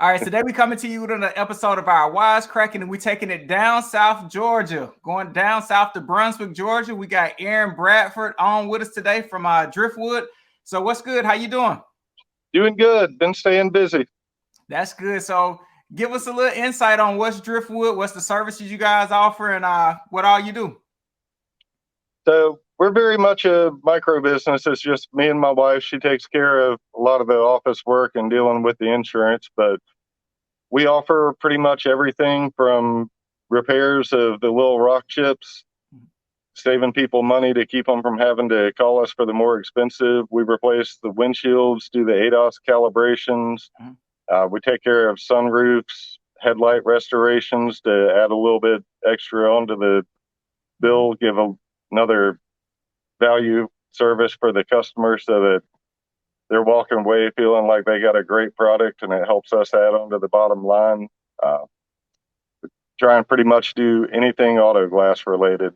All right, today we coming to you with an episode of our Wisecracking, and we taking it down south Georgia, going down south to Brunswick, Georgia. We got Aaron Bradford on with us today from Driftwood. So what's good? How you doing? Doing good. Been staying busy. That's good. So give us a little insight on what's Driftwood, what's the services you guys offer, and what all you do. So we're very much a micro business. It's just me and my wife. She takes care of a lot of the office work and dealing with the insurance, but we offer pretty much everything from repairs of the little rock chips, saving people money to keep them from having to call us for the more expensive. We replace the windshields, do the ADAS calibrations. We take care of sunroofs, headlight restorations to add a little bit extra onto the bill, give another value service for the customer so that they're walking away feeling like they got a great product, and it helps us add on to the bottom line. Try and pretty much do anything auto glass related.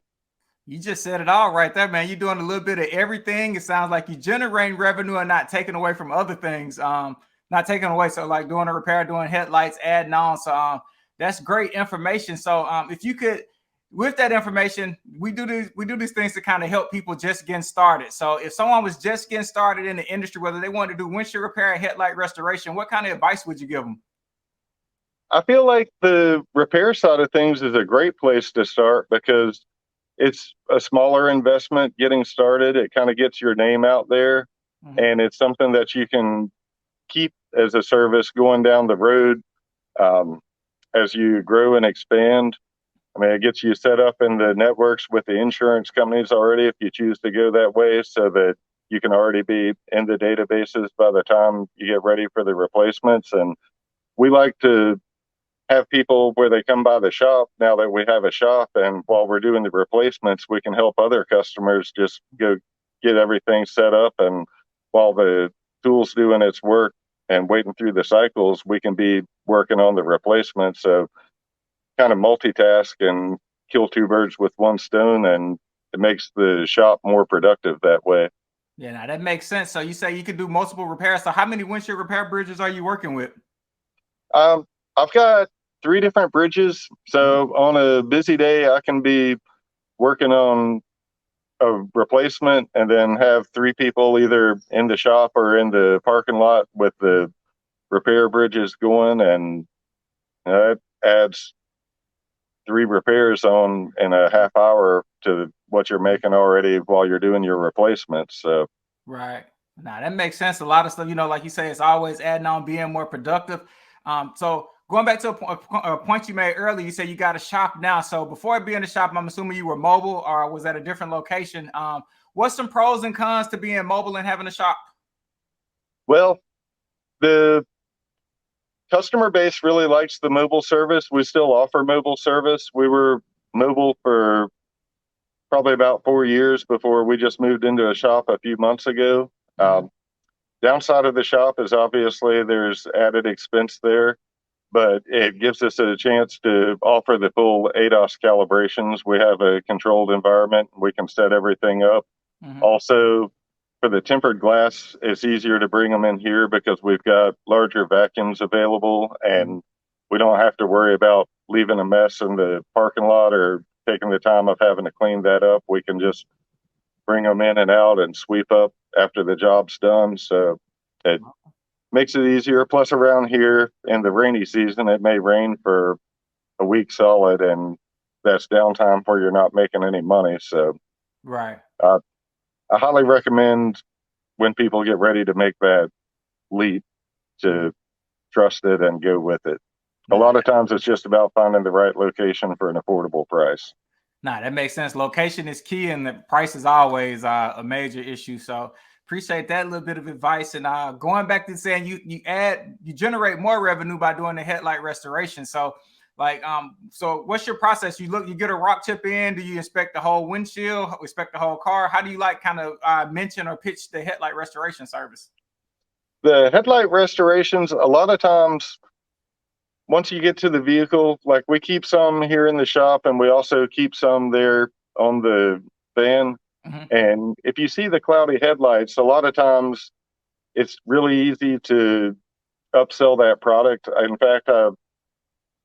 You just said it all right there, man. You're doing a little bit of everything. It sounds like you're generating revenue and not taking away from other things. Not taking away. So like doing a repair, doing headlights, adding on. So that's great information. So if you could, with that information, we do these things to kind of help people just getting started. So if someone was just getting started in the industry, whether they wanted to do windshield repair and headlight restoration, what kind of advice would you give them? I feel like the repair side of things is a great place to start because it's a smaller investment getting started. It kind of gets your name out there, and it's something that you can keep as a service going down the road as you grow and expand. I mean, it gets you set up in the networks with the insurance companies already if you choose to go that way, so that you can already be in the databases by the time you get ready for the replacements. And we like to have people where they come by the shop now that we have a shop, and while we're doing the replacements, we can help other customers just go get everything set up. And while the tool's doing its work and waiting through the cycles, we can be working on the replacements. So kind of multitask and kill two birds with one stone, and it makes the shop more productive that way. Yeah, now that makes sense. So you say you could do multiple repairs. So how many windshield repair bridges are you working with? I've got 3 different bridges. So on a busy day, I can be working on a replacement and then have 3 people either in the shop or in the parking lot with the repair bridges going, and it adds 3 repairs on in a half hour to what you're making already while you're doing your replacements. So right now that makes sense. A lot of stuff, like you say, it's always adding on, being more productive. So going back to a point you made earlier, you said you got a shop now. So before being in the shop, I'm assuming you were mobile or was at a different location. What's some pros and cons to being mobile and having a shop? Well, the customer base really likes the mobile service. We still offer mobile service. We were mobile for probably about 4 years before we just moved into a shop a few months ago. Downside of the shop is obviously there's added expense there, but it gives us a chance to offer the full ADAS calibrations. We have a controlled environment. We can set everything up. Also, for the tempered glass, it's easier to bring them in here because we've got larger vacuums available, and we don't have to worry about leaving a mess in the parking lot or taking the time of having to clean that up. We can just bring them in and out and sweep up after the job's done. So it makes it easier. Plus, around here in the rainy season, it may rain for a week solid, and that's downtime where you're not making any money. So right. I highly recommend when people get ready to make that leap to trust it and go with it. A lot of times it's just about finding the right location for an affordable price. Nah, that makes sense. Location is key, and the price is always a major issue. So appreciate that little bit of advice. And going back to saying you generate more revenue by doing the headlight restoration. So so what's your process? You get a rock chip in. Do you inspect the whole windshield, inspect the whole car? How do you mention or pitch the headlight restoration service? The headlight restorations, a lot of times, once you get to the vehicle, like we keep some here in the shop, and we also keep some there on the van. And if you see the cloudy headlights, a lot of times it's really easy to upsell that product. In fact, I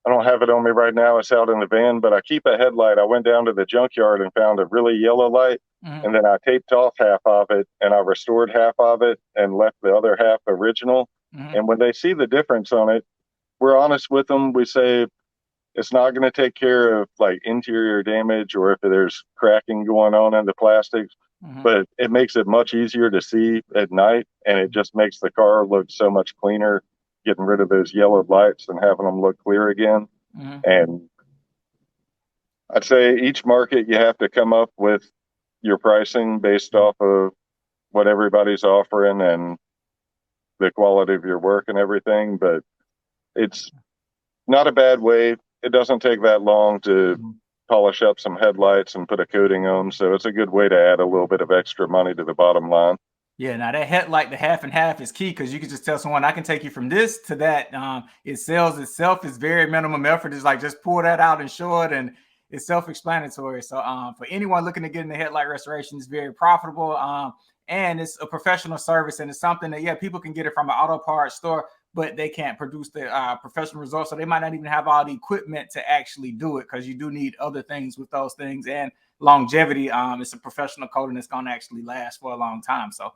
don't have it on me right now. It's out in the van, but I keep a headlight. I went down to the junkyard and found a really yellow light, and then I taped off half of it and I restored half of it and left the other half original. And when they see the difference on it, we're honest with them. We say it's not going to take care of like interior damage or if there's cracking going on in the plastics, but it makes it much easier to see at night, and it just makes the car look so much cleaner, getting rid of those yellow lights and having them look clear again. And I'd say each market you have to come up with your pricing based off of what everybody's offering and the quality of your work and everything. But it's not a bad way. It doesn't take that long to polish up some headlights and put a coating on. So it's a good way to add a little bit of extra money to the bottom line. Yeah, now that headlight, the half and half is key because you can just tell someone, I can take you from this to that. It sells itself. It's very minimum effort. It's like just pull that out and show it, and it's self-explanatory. So for anyone looking to get into headlight restoration, it's very profitable. And it's a professional service, and it's something that, yeah, people can get it from an auto parts store, but they can't produce the professional results. So they might not even have all the equipment to actually do it because you do need other things with those things. And longevity, it's a professional coating that's going to actually last for a long time. So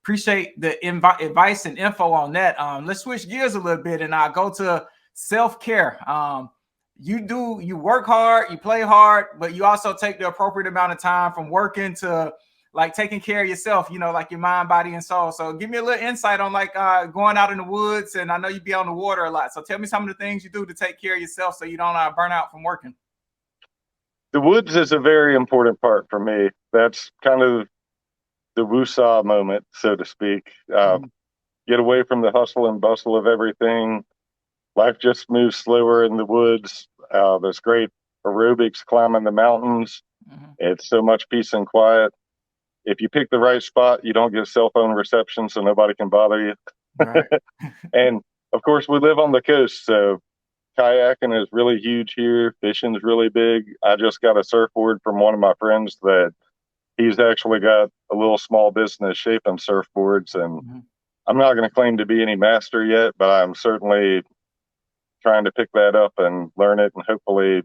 appreciate the advice and info on that. Let's switch gears a little bit and I'll go to self-care. You work hard, you play hard, but you also take the appropriate amount of time from working to like taking care of yourself, you know, like your mind, body, and soul. So give me a little insight on like going out in the woods, and I know you be on the water a lot. So tell me some of the things you do to take care of yourself so you don't burn out from working. The woods is a very important part for me. That's kind of the woosah moment, so to speak. Get away from the hustle and bustle of everything. Life just moves slower in the woods. There's great aerobics climbing the mountains. It's so much peace and quiet. If you pick the right spot, you don't get cell phone reception, so nobody can bother you. Right. And of course, we live on the coast, so kayaking is really huge here. Fishing is really big. I just got a surfboard from one of my friends that he's actually got a little small business shaping surfboards. And I'm not going to claim to be any master yet, but I'm certainly trying to pick that up and learn it and hopefully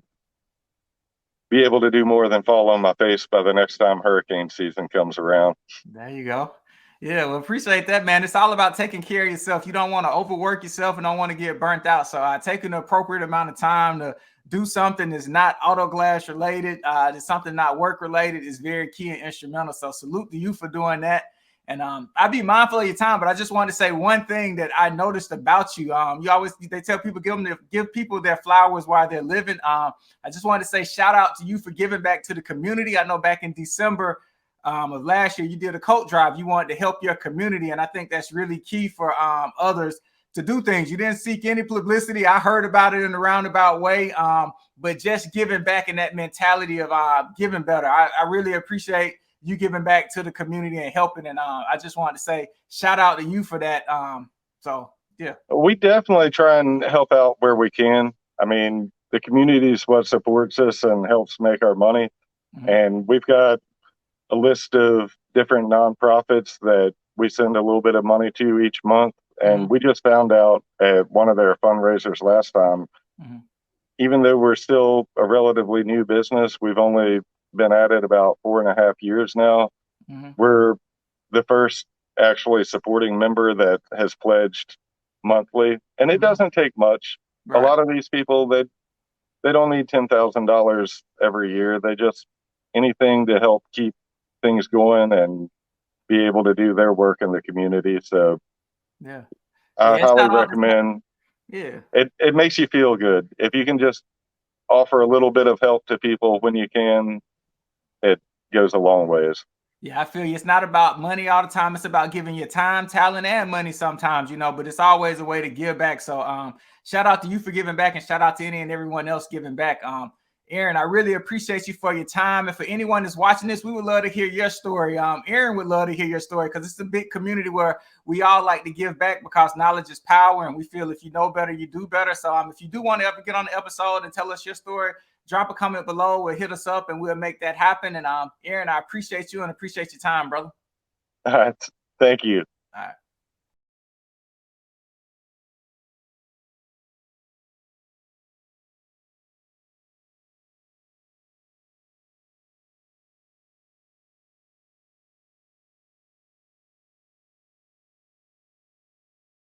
be able to do more than fall on my face by the next time hurricane season comes around. There you go. Yeah, well, appreciate that, man. It's all about taking care of yourself. You don't want to overwork yourself and don't want to get burnt out. So taking the appropriate amount of time to do something that's not auto glass related, that's something not work related is very key and instrumental. So salute to you for doing that. And I'd be mindful of your time, but I just wanted to say one thing that I noticed about you. They tell people give people their flowers while they're living. I just wanted to say shout out to you for giving back to the community. I know back in December of last year, you did a coat drive. You wanted to help your community, and I think that's really key for others to do things. You didn't seek any publicity. I heard about it in a roundabout way, but just giving back in that mentality of giving better. I really appreciate you giving back to the community and helping. And I just wanted to say shout out to you for that. So, yeah. We definitely try and help out where we can. I mean, the community is what supports us and helps make our money. And we've got a list of different nonprofits that we send a little bit of money to each month. And we just found out at one of their fundraisers last time, even though we're still a relatively new business, we've only been at it about 4.5 years now. We're the first actually supporting member that has pledged monthly, and it doesn't take much. Right. A lot of these people, they don't need $10,000 every year. They just anything to help keep things going and be able to do their work in the community. So yeah, I highly recommend. Yeah, it makes you feel good if you can just offer a little bit of help to people when you can. It goes a long ways. Yeah, I feel you. It's not about money all the time. It's about giving your time, talent, and money sometimes, but it's always a way to give back. So shout out to you for giving back, and shout out to any and everyone else giving back. Aaron, I really appreciate you for your time. And for anyone that's watching this, we would love to hear your story. Aaron would love to hear your story because it's a big community where we all like to give back because knowledge is power. And we feel if you know better, you do better. So if you do want to ever get on the episode and tell us your story, drop a comment below or hit us up and we'll make that happen. And Aaron, I appreciate you and appreciate your time, brother. All right. Thank you. All right.